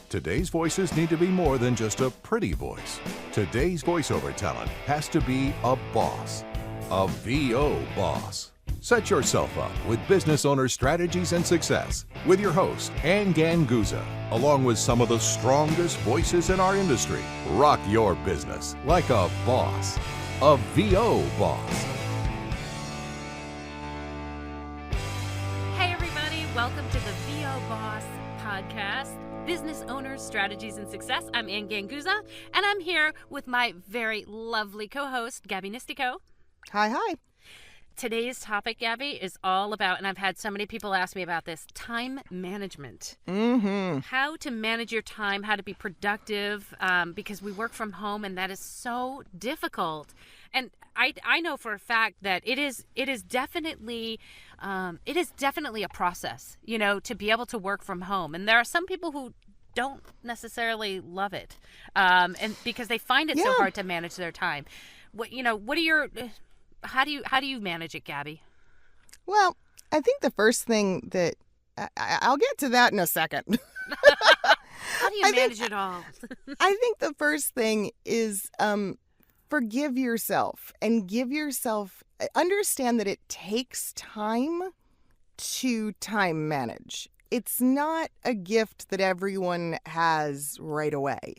Today's voices need to be more than just a pretty voice. Today's voiceover talent has to be a boss, a VO boss. Set yourself up with business owner strategies and success with your host, Ganguzza, along with some of the strongest voices in our industry. Rock your business like a boss, a VO boss. Hey everybody, welcome to the VO Boss podcast, Business Owners, Strategies, and Success. I'm Ganguzza, and I'm here with my very lovely co-host, Gabby Nistico. Hi. Today's topic, Gabby, is all about, and I've had so many people ask me about this, time management. How to manage your time, how to be productive, because we work from home, and that is so difficult. And I know for a fact that it is definitely a process, to be able to work from home. And there are some people who don't necessarily love it, and because they find it so hard to manage their time. How do you manage it, Gabby? Well, I think the first thing that I'll get to that in a second. How do you manage it all? I think the first thing is forgive yourself and understand that it takes time to time manage. It's not a gift that everyone has right away.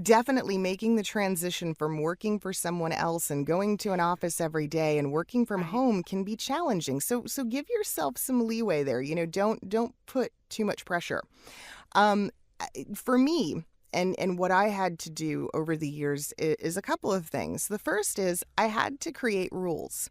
Definitely making the transition from working for someone else and going to an office every day and working from home can be challenging. So give yourself some leeway there. Don't put too much pressure. For me, and what I had to do over the years is a couple of things. The first is I had to create rules.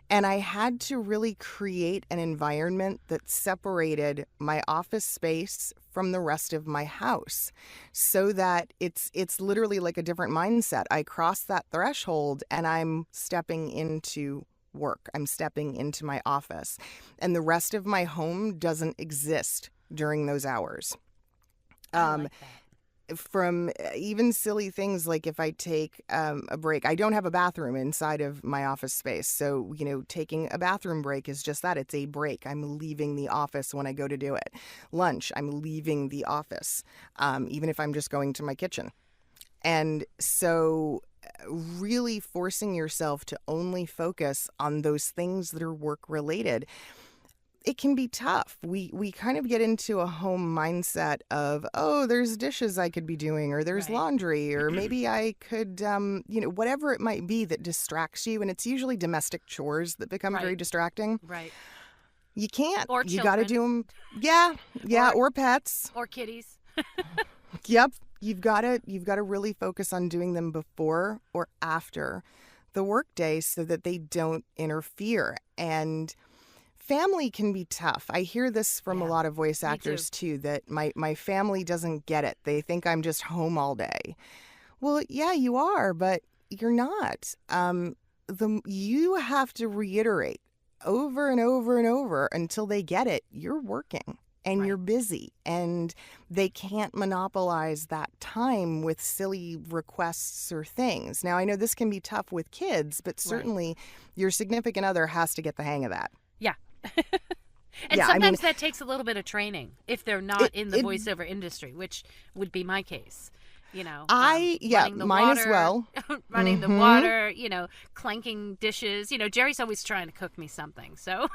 And I had to really create an environment that separated my office space from the rest of my house so that it's literally like a different mindset. I cross that threshold and I'm stepping into work. I'm stepping into my office. And the rest of my home doesn't exist during those hours. I like that. From even silly things like if I take a break, I don't have a bathroom inside of my office space. So, taking a bathroom break is just that. It's a break. I'm leaving the office when I go to do it. Lunch, I'm leaving the office, even if I'm just going to my kitchen. And so really forcing yourself to only focus on those things that are work related. It can be tough. We kind of get into a home mindset of, there's dishes I could be doing, or there's laundry, or maybe I could, whatever it might be that distracts you. And it's usually domestic chores that become very distracting. Right. You can't. Or you children. got to do them. Yeah. Or pets. Or kitties. Yep. You've got to really focus on doing them before or after the workday so that they don't interfere. And family can be tough. I hear this from a lot of voice actors too, that my family doesn't get it. They think I'm just home all day. Well, yeah, you are, but you're not. You have to reiterate over and over and over until they get it. You're working and you're busy, and they can't monopolize that time with silly requests or things. Now, I know this can be tough with kids, but certainly your significant other has to get the hang of that. Yeah. And sometimes that takes a little bit of training if they're not in the voiceover industry, which would be my case. Mine as well. Running the water, clanking dishes. Jerry's always trying to cook me something. So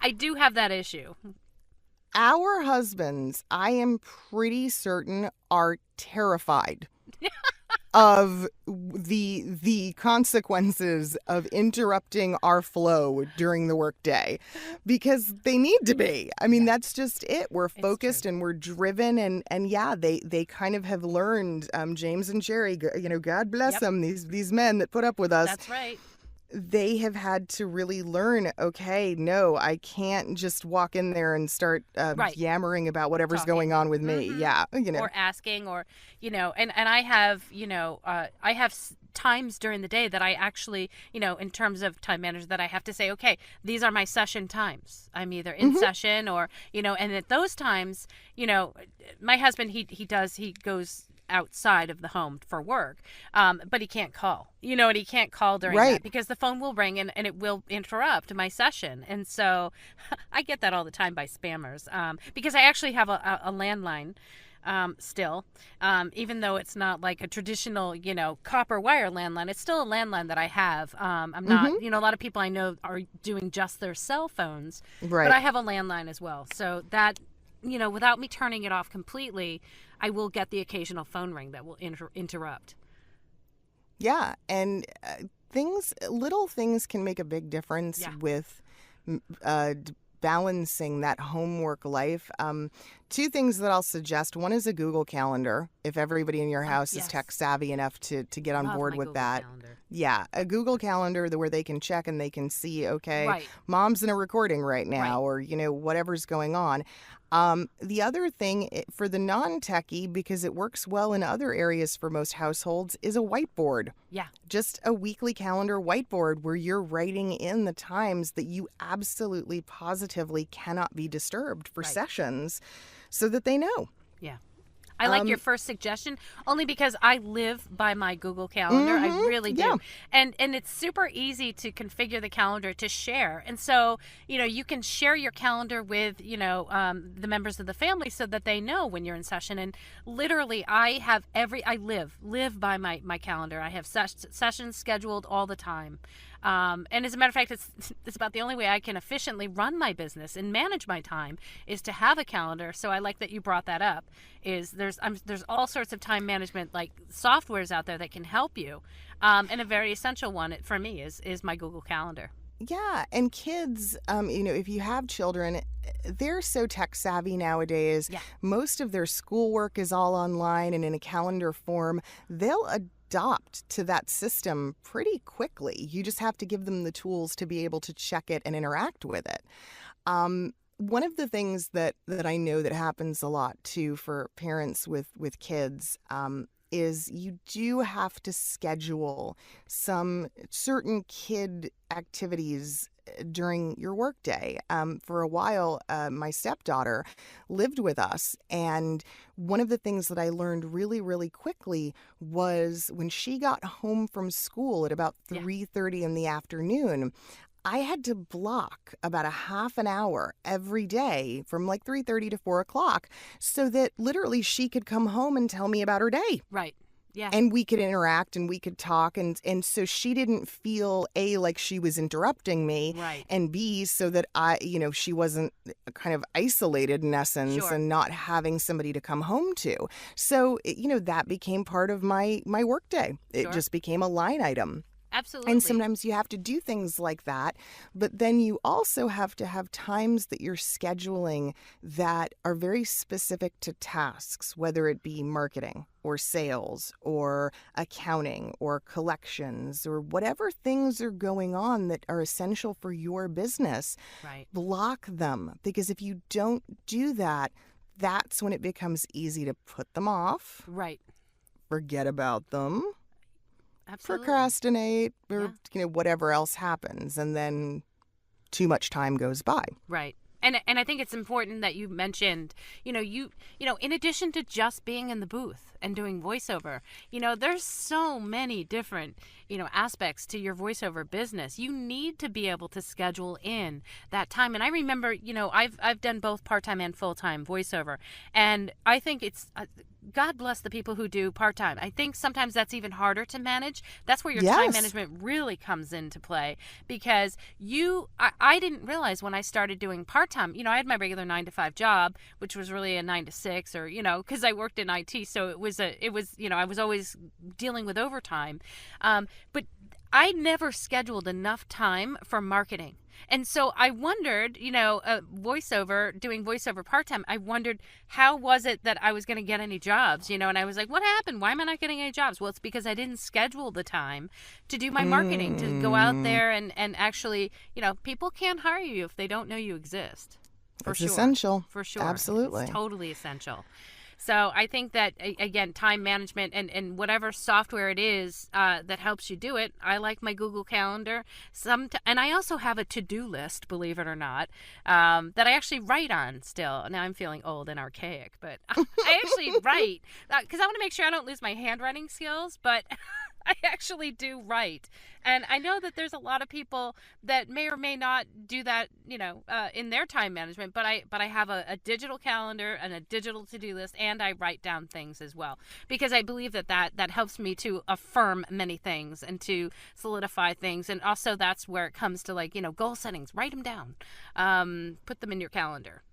I do have that issue. Our husbands, I am pretty certain, are terrified of the consequences of interrupting our flow during the workday, because they need to be. I mean, that's just it. We're focused and we're driven, and they kind of have learned. James and Jerry, God bless them. These men that put up with us. That's right. They have had to really learn, okay, no, I can't just walk in there and start yammering about whatever's going on with me. Yeah. Or asking, or, and I have, I have times during the day that I actually, in terms of time management, that I have to say, okay, these are my session times. I'm either in session or, and at those times, my husband, he goes outside of the home for work, but he can't call, and he can't call during that because the phone will ring and it will interrupt my session. And so I get that all the time by spammers, because I actually have a landline still, even though it's not like a traditional, copper wire landline. It's still a landline that I have. I'm not, a lot of people I know are doing just their cell phones, Right. but I have a landline as well. So that, without me turning it off completely, I will get the occasional phone ring that will interrupt. Yeah, and little things can make a big difference with balancing that homework life. Two things that I'll suggest. One is a Google Calendar, if everybody in your house is tech savvy enough to get on board with Google that. Calendar. Yeah, a Google Calendar where they can check and they can see, okay, Right. Mom's in a recording right now, Right. or, whatever's going on. The other thing for the non-techie, because it works well in other areas for most households, is a whiteboard. Yeah. Just a weekly calendar whiteboard where you're writing in the times that you absolutely positively cannot be disturbed for sessions so that they know. Yeah. I like your first suggestion only because I live by my Google Calendar. I really do. Yeah. And it's super easy to configure the calendar to share. And so, you can share your calendar with, the members of the family so that they know when you're in session. And literally I live by my calendar. I have sessions scheduled all the time. And as a matter of fact, it's about the only way I can efficiently run my business and manage my time is to have a calendar. So I like that you brought that up. There's all sorts of time management like softwares out there that can help you. And a very essential one for me is my Google Calendar. Yeah, and kids, if you have children, they're so tech savvy nowadays. Yeah. Most of their schoolwork is all online and in a calendar form. They'll adopt to that system pretty quickly. You just have to give them the tools to be able to check it and interact with it. One of the things that I know that happens a lot too for parents with kids is you do have to schedule some certain kid activities during your workday. For a while, my stepdaughter lived with us, and one of the things that I learned really, really quickly was when she got home from school at about 3:30 in the afternoon, I had to block about a half an hour every day from like 3:30 to 4 o'clock so that literally she could come home and tell me about her day. Right. Yeah. And we could interact and we could talk. And so she didn't feel A, like she was interrupting me. Right. And B, so that she wasn't kind of isolated in essence. Sure. And not having somebody to come home to. So, that became part of my workday. It just became a line item. Absolutely. And sometimes you have to do things like that, but then you also have to have times that you're scheduling that are very specific to tasks, whether it be marketing or sales or accounting or collections or whatever things are going on that are essential for your business. Right. Block them, because if you don't do that, that's when it becomes easy to put them off. Right. Forget about them. Absolutely. Procrastinate, or whatever else happens, and then too much time goes by. Right. And I think it's important that you mentioned, in addition to just being in the booth and doing voiceover, there's so many different, aspects to your voiceover business. You need to be able to schedule in that time. And I remember, I've done both part-time and full-time voiceover, and I think it's God bless the people who do part-time. I think sometimes that's even harder to manage. That's where your time management really comes into play, because I didn't realize when I started doing part-time, I had my regular 9-to-5 job, which was really a 9-to-6, or, because I worked in IT. So it was, I was always dealing with overtime. But I never scheduled enough time for marketing. And so I wondered, doing voiceover part-time, I wondered, how was it that I was going to get any jobs, and I was like, what happened? Why am I not getting any jobs? Well, it's because I didn't schedule the time to do my marketing, to go out there and actually, people can't hire you if they don't know you exist. It's essential. For sure. Absolutely. It's totally essential. So I think that, again, time management and whatever software it is that helps you do it, I like my Google Calendar. And I also have a to-do list, believe it or not, that I actually write on still. Now I'm feeling old and archaic, but I actually write because I want to make sure I don't lose my handwriting skills. But I actually do write. And I know that there's a lot of people that may or may not do that, in their time management, but I have a digital calendar and a digital to-do list, and I write down things as well, because I believe that helps me to affirm many things and to solidify things. And also that's where it comes to goal settings. Write them down. Put them in your calendar.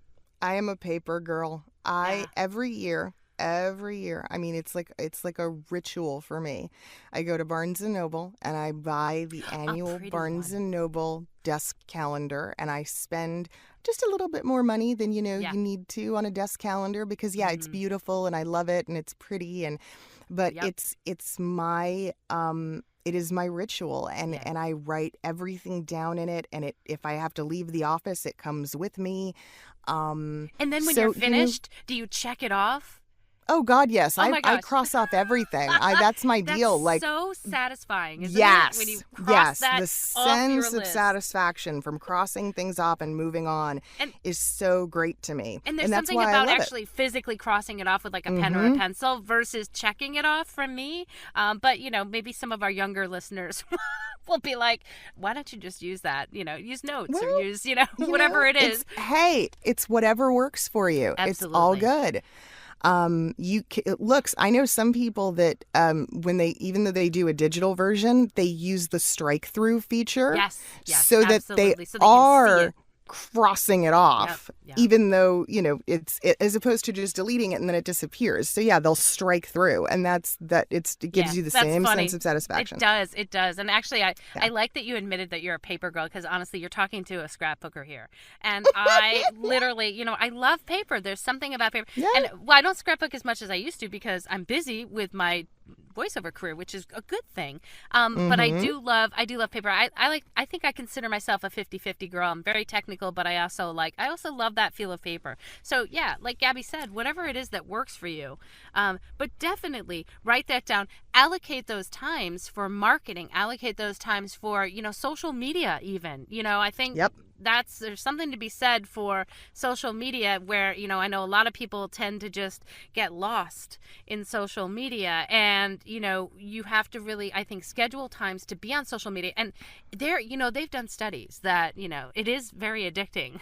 I am a paper girl. Every year, I mean, it's like a ritual for me. I go to Barnes and Noble and I buy the annual Barnes and Noble desk calendar, and I spend just a little bit more money than you need to on a desk calendar, because it's beautiful and I love it and it's pretty, but it's my it is my ritual, and I write everything down in it, and if I have to leave the office, it comes with me. And then when you're finished, do you check it off? Oh God, yes. Oh my gosh. I cross off everything. That's my deal. That's so satisfying, isn't it? When you cross that the sense of satisfaction from crossing things off and moving on is so great to me. And there's something about actually physically crossing it off with like a pen or a pencil versus checking it off from me. But maybe some of our younger listeners will be like, why don't you just use that? Use notes or use whatever it is. It's whatever works for you. Absolutely. It's all good. I know some people that even though they do a digital version, they use the strike through feature. Yes, so that they are crossing it off, Yep. even though it's as opposed to just deleting it and then it disappears. So they'll strike through, and it gives you the same sense of satisfaction. It does. And actually, I like that you admitted that you're a paper girl, because honestly, you're talking to a scrapbooker here. And I literally, I love paper. There's something about paper. Yeah. And I don't scrapbook as much as I used to because I'm busy with my voiceover career, which is a good thing. But I do love paper. I think I consider myself a 50-50 girl. I'm very technical, but I also love that feel of paper. So like Gabby said, whatever it is that works for you. But definitely write that down. Allocate those times for marketing. Allocate those times for, social media even. I think there's something to be said for social media where, I know a lot of people tend to just get lost in social media, and, you have to really, I think, schedule times to be on social media. And they've done studies that, it is very addicting,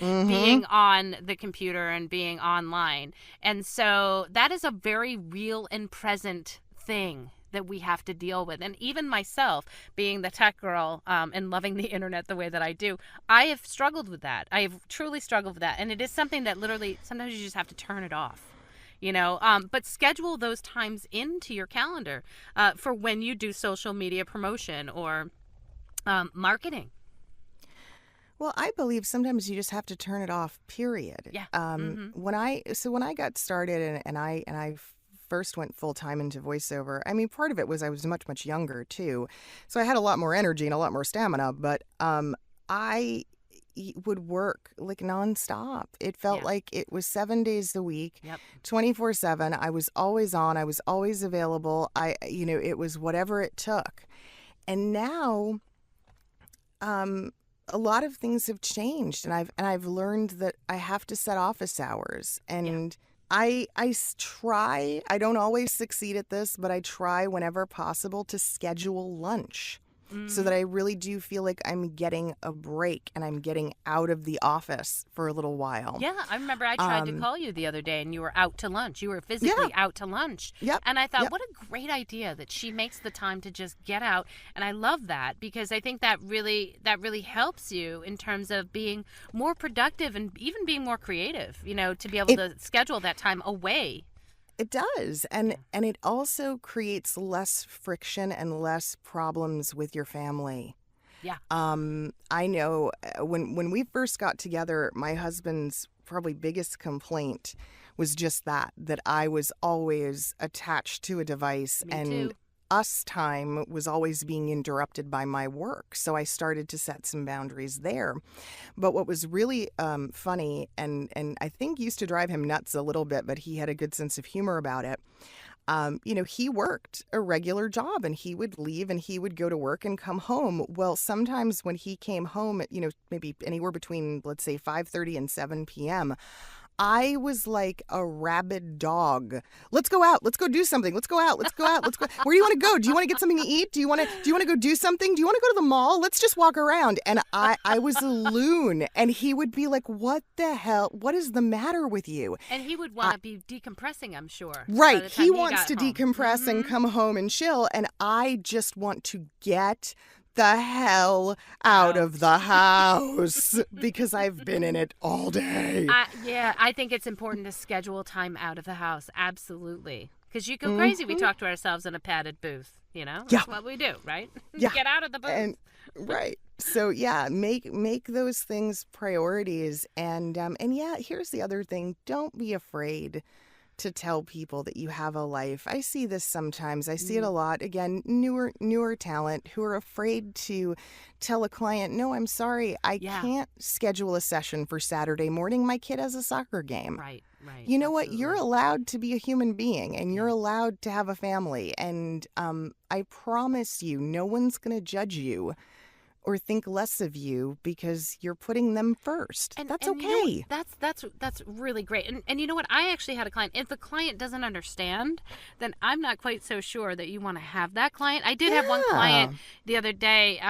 being on the computer and being online. And so that is a very real and present thing that we have to deal with. And even myself, being the tech girl and loving the internet the way that I do, I have struggled with that. I have truly struggled with that. And it is something that literally sometimes you just have to turn it off, but schedule those times into your calendar for when you do social media promotion or marketing. Well, I believe sometimes you just have to turn it off, period. Yeah. When I got started and I first went full-time into voiceover, I mean, part of it was I was much, much younger, too. So I had a lot more energy and a lot more stamina, but I would work like nonstop. It felt like it was 7 days a week, 24/7. I was always on. I was always available. It was whatever it took. And now a lot of things have changed, and I've learned that I have to set office hours, and I try. I don't always succeed at this, but I try whenever possible to schedule lunch so that I really do feel like I'm getting a break and I'm getting out of the office for a little while. Yeah, I remember I tried to call you the other day and you were out to lunch. You were physically out to lunch. Yep. And I thought, what a great idea that she makes the time to just get out. And I love that, because I think that really helps you in terms of being more productive and even being more creative, to be able to schedule that time away. It does. And it also creates less friction and less problems with your family. Yeah. I know when we first got together, my husband's probably biggest complaint was just that I was always attached to a device. Me too. Us time was always being interrupted by my work. So I started to set some boundaries there. But what was really funny and I think used to drive him nuts a little bit, but he had a good sense of humor about it. He worked a regular job and he would leave and he would go to work and come home. Well, sometimes when he came home at, maybe anywhere between, let's say, 5:30 and 7 p.m., I was like a rabid dog. Let's go out. Let's go do something. Let's go out. Let's go out. Let's go. Where do you want to go? Do you want to get something to eat? Do you want to go do something? Do you want to go to the mall? Let's just walk around. And I was a loon. And he would be like, what the hell? What is the matter with you? And he would want to be decompressing, I'm sure. Right. He wants to home. decompress and come home and chill. And I just want to get the hell out of the house because I've been in it all day. I think it's important to schedule time out of the house. Absolutely. Because you go crazy. We talk to ourselves in a padded booth. That's what we do, right? Yeah. Get out of the booth. Right. So make those things priorities. And yeah, here's the other thing. Don't be afraid to tell people that you have a life. I see this sometimes. I see it a lot. Again, newer talent who are afraid to tell a client, no, I'm sorry, I can't schedule a session for Saturday morning. My kid has a soccer game. Right. You know what? You're allowed to be a human being and you're allowed to have a family. And I promise you, no one's going to judge you or think less of you because you're putting them first. And that's okay. You know, that's really great. And you know what? I actually had a client. If the client doesn't understand, then I'm not quite so sure that you want to have that client. I did have one client the other day,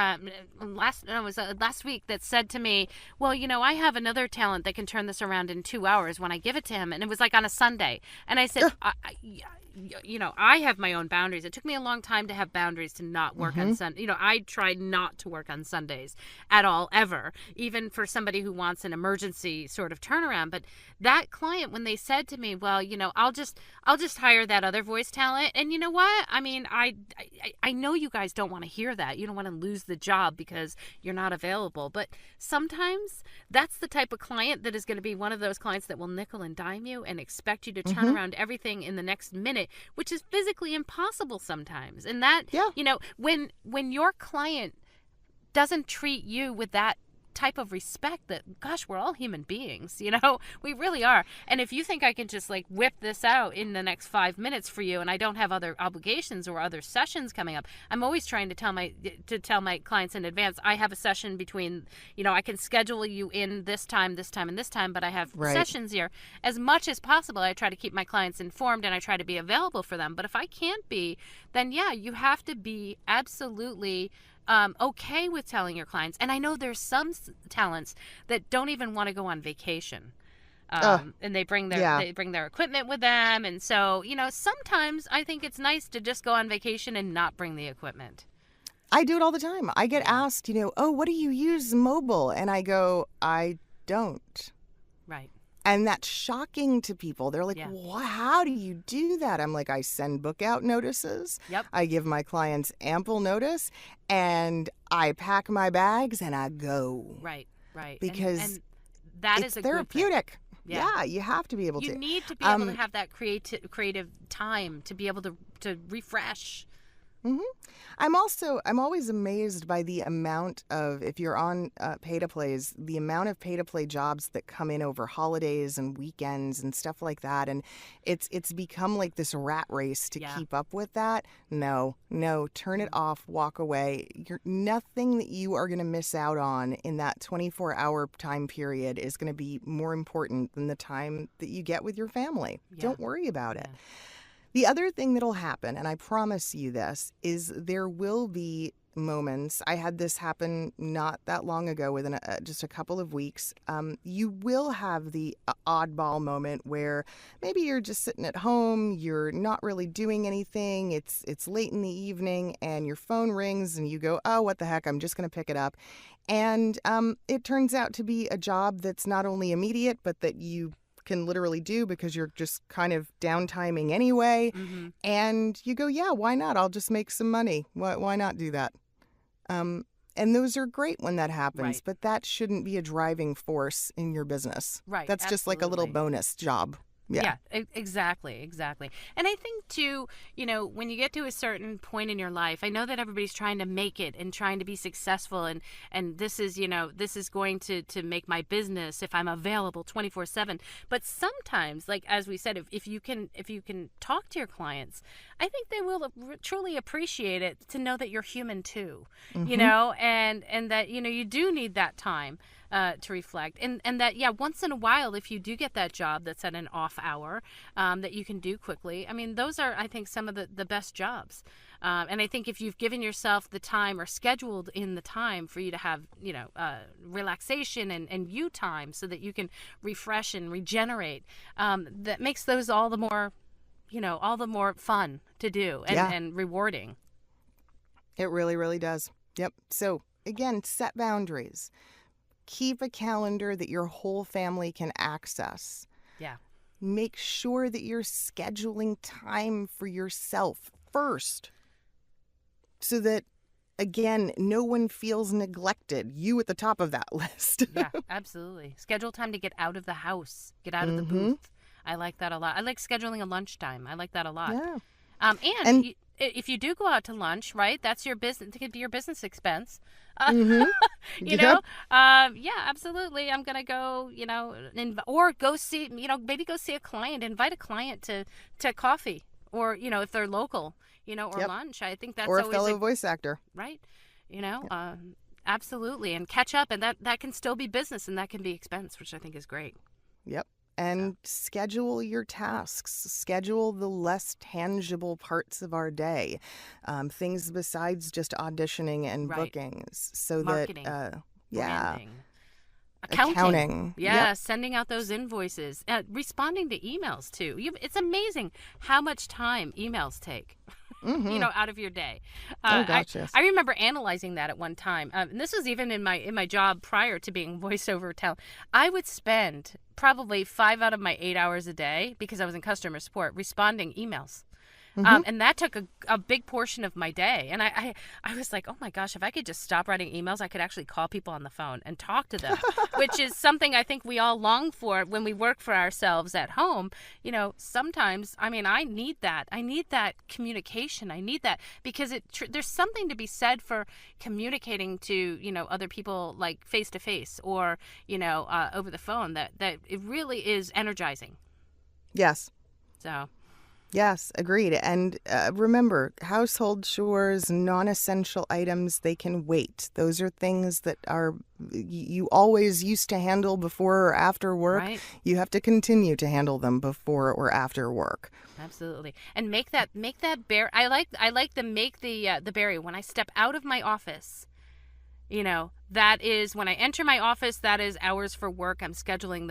last week, that said to me, well, I have another talent that can turn this around in 2 hours when I give it to him. And it was like on a Sunday. And I said, I have my own boundaries. It took me a long time to have boundaries to not work on Sunday. I tried not to work on Sundays at all, ever, even for somebody who wants an emergency sort of turnaround. But that client, when they said to me, well, I'll just hire that other voice talent. And you know what? I mean, I know you guys don't want to hear that. You don't want to lose the job because you're not available. But sometimes that's the type of client that is going to be one of those clients that will nickel and dime you and expect you to turn around everything in the next minute, which is physically impossible sometimes. And that, when your client doesn't treat you with that type of respect, that, gosh, we're all human beings, we really are. And if you think I can just like whip this out in the next 5 minutes for you and I don't have other obligations or other sessions coming up, I'm always trying to tell my clients in advance, I have a session between, I can schedule you in this time, and this time, but I have sessions here. As much as possible, I try to keep my clients informed and I try to be available for them. But if I can't be, then you have to be absolutely okay with telling your clients. And I know there's some talents that don't even want to go on vacation. And they bring their equipment with them. And so, sometimes I think it's nice to just go on vacation and not bring the equipment. I do it all the time. I get asked, what do you use mobile? And I go, I don't. Right. And that's shocking to people. They're like, how do you do that? I'm like, I send book out notices. Yep. I give my clients ample notice and I pack my bags and I go. Right. Because and that is a therapeutic. Good thing. Yeah, you have to be able to. You need to be able to have that creative time to be able to refresh. I'm always amazed by the amount of, if you're on pay-to-plays, the amount of pay-to-play jobs that come in over holidays and weekends and stuff like that. And it's become like this rat race to keep up with that. No, turn it off, walk away. Nothing that you are going to miss out on in that 24-hour time period is going to be more important than the time that you get with your family. Don't worry about it. The other thing that'll happen, and I promise you this, is there will be moments. I had this happen not that long ago, within just a couple of weeks. You will have the oddball moment where maybe you're just sitting at home, you're not really doing anything, it's late in the evening, and your phone rings, and you go, oh, what the heck, I'm just going to pick it up. And it turns out to be a job that's not only immediate, but that you can literally do because you're just kind of downtiming anyway. And you go, yeah, why not? I'll just make some money. Why not do that? And those are great when that happens, but that shouldn't be a driving force in your business. Right. That's just like a little bonus job. Yeah, exactly. And I think too, when you get to a certain point in your life, I know that everybody's trying to make it and trying to be successful, and this is, this is going to make my business if I'm available 24/7. But sometimes, like as we said, if you can talk to your clients, I think they will truly appreciate it to know that you're human too, and that you do need that time. to reflect, and that once in a while, if you do get that job that's at an off hour, that you can do quickly. I mean, those are, I think, some of the best jobs. And I think if you've given yourself the time or scheduled in the time for you to have, relaxation and you time so that you can refresh and regenerate, that makes those all the more, all the more fun to do and rewarding. It really, really does. Yep. So again, set boundaries. Keep a calendar that your whole family can access. Yeah. Make sure that you're scheduling time for yourself first, so that, again, no one feels neglected. You at the top of that list. Yeah, absolutely. Schedule time to get out of the house, get out of the booth. I like that a lot. I like scheduling a lunchtime. I like that a lot. Yeah. And if you do go out to lunch, right, that's your business. It could be your business expense. Yep. Absolutely. I'm going to go, or go see, maybe go see a client, invite a client to coffee, or, if they're local, or lunch. I think that's or a always fellow voice actor. Right. Absolutely. And catch up. And that can still be business, and that can be expense, which I think is great. Yep. And schedule your tasks. Schedule the less tangible parts of our day, things besides just auditioning and bookings, so Marketing, that branding, accounting. Yeah, Yep. sending out those invoices, responding to emails too. It's amazing how much time emails take. Out of your day. Gotcha. I remember analyzing that at one time. And this was even in my job prior to being voiceover talent. I would spend probably 5 out of my 8 hours a day, because I was in customer support, responding emails. And that took a big portion of my day. And I was like, oh my gosh, if I could just stop writing emails, I could actually call people on the phone and talk to them, which is something I think we all long for when we work for ourselves at home. Sometimes, I need that. I need that communication. I need that because there's something to be said for communicating to, other people, like face to face or, over the phone, that it really is energizing. Yes. So. Yes, agreed. And remember, household chores, non-essential items, they can wait. Those are things that you always used to handle before or after work. Right. You have to continue to handle them before or after work. Absolutely. And make that berry. I like to make the berry when I step out of my office. That is when I enter my office, that is hours for work. I'm scheduling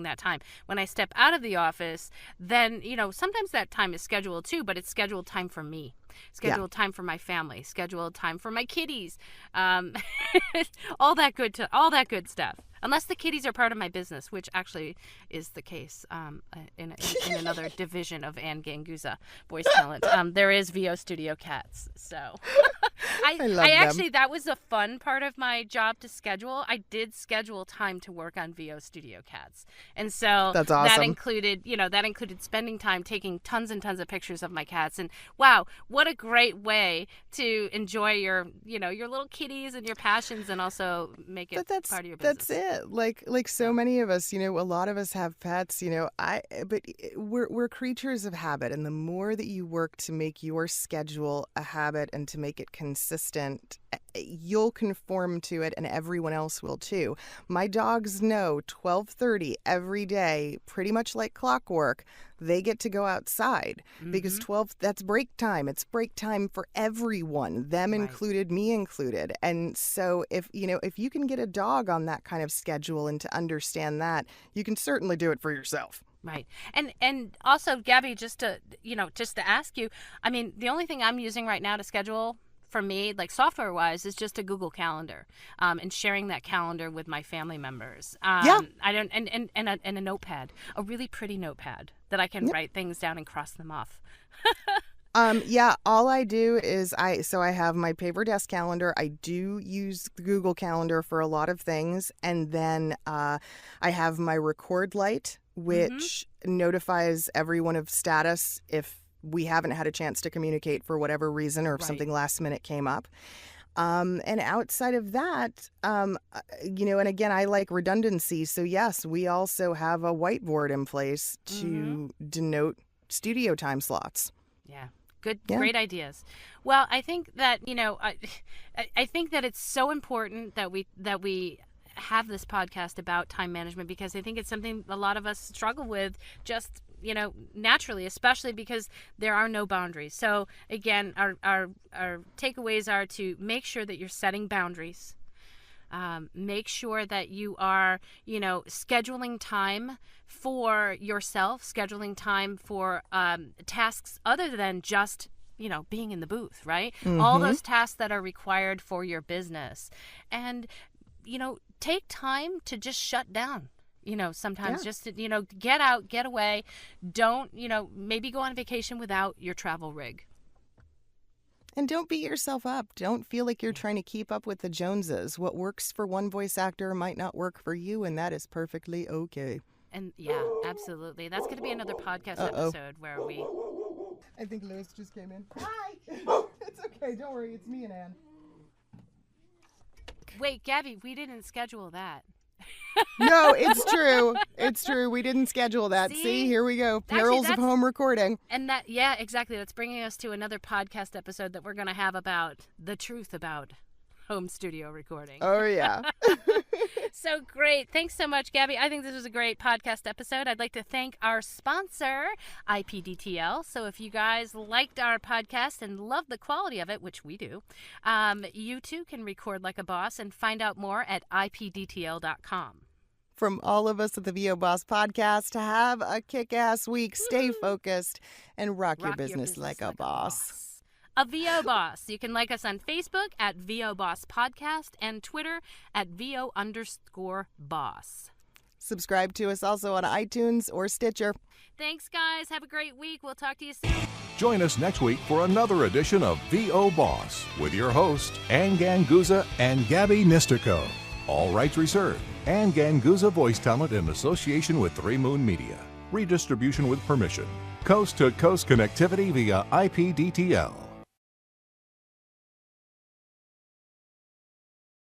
that time. When I step out of the office, then, sometimes that time is scheduled too, but it's scheduled time for me, scheduled time for my family, scheduled time for my kitties, all that good stuff. Unless the kitties are part of my business, which actually is the case in another division of Ganguzza voice talent. There is VO Studio Cats. So I actually, that was a fun part of my job to schedule. I did schedule time to work on VO Studio Cats. And so that's awesome. That included spending time taking tons and tons of pictures of my cats. And wow, what a great way to enjoy your little kitties and your passions, and also make it part of your business. That's it. Like so many of us, a lot of us have pets, but we're creatures of habit. And the more that you work to make your schedule a habit and to make it consistent, you'll conform to it, and everyone else will too. My dogs know 12:30 every day, pretty much like clockwork, they get to go outside because that's break time. It's break time for everyone, them included, me included. And so if you can get a dog on that kind of schedule and to understand that, you can certainly do it for yourself. Right. And also, Gabby, just to ask you, the only thing I'm using right now to schedule for me, like software wise, is just a Google Calendar, and sharing that calendar with my family members. I don't, and a notepad, a really pretty notepad that I can write things down and cross them off. All I do is I have my paper desk calendar. I do use the Google Calendar for a lot of things. And then I have my record light, which notifies everyone of status if we haven't had a chance to communicate for whatever reason, or if something last minute came up. And outside of that, and again, I like redundancy. So yes, we also have a whiteboard in place to denote studio time slots. Yeah. Great ideas. Well, I think that, I think that it's so important that we have this podcast about time management because I think it's something a lot of us struggle with just, naturally, especially because there are no boundaries. So again, our takeaways are to make sure that you're setting boundaries. Make sure that you are, scheduling time for yourself, scheduling time for tasks other than just, being in the booth, right? All those tasks that are required for your business. And, take time to just shut down. Sometimes just to, get out, get away. Don't, maybe go on vacation without your travel rig. And don't beat yourself up. Don't feel like you're trying to keep up with the Joneses. What works for one voice actor might not work for you, and that is perfectly okay. And yeah, absolutely. That's going to be another podcast episode where we... I think Lewis just came in. Hi! It's okay. Don't worry. It's me and Ann. Wait, Gabby, we didn't schedule that. No, it's true. It's true. We didn't schedule that. See, here we go. Perils of home recording. And that, yeah, exactly. That's bringing us to another podcast episode that we're going to have about the truth about home studio recording. Oh, yeah. So great. Thanks so much, Gabby. I think this was a great podcast episode. I'd like to thank our sponsor, IPDTL. So if you guys liked our podcast and love the quality of it, which we do, you too can record like a boss and find out more at ipdtl.com. From all of us at the VO Boss Podcast, have a kick-ass week, stay focused, and rock your business like a boss. A VO Boss. You can like us on Facebook at VO Boss Podcast and Twitter at VO_boss. Subscribe to us also on iTunes or Stitcher. Thanks, guys. Have a great week. We'll talk to you soon. Join us next week for another edition of VO Boss with your hosts, Ann Ganguzza and Gabby Nistico. All rights reserved. Ann Ganguzza voice talent in association with 3 Moon Media. Redistribution with permission. Coast-to-coast connectivity via IPDTL.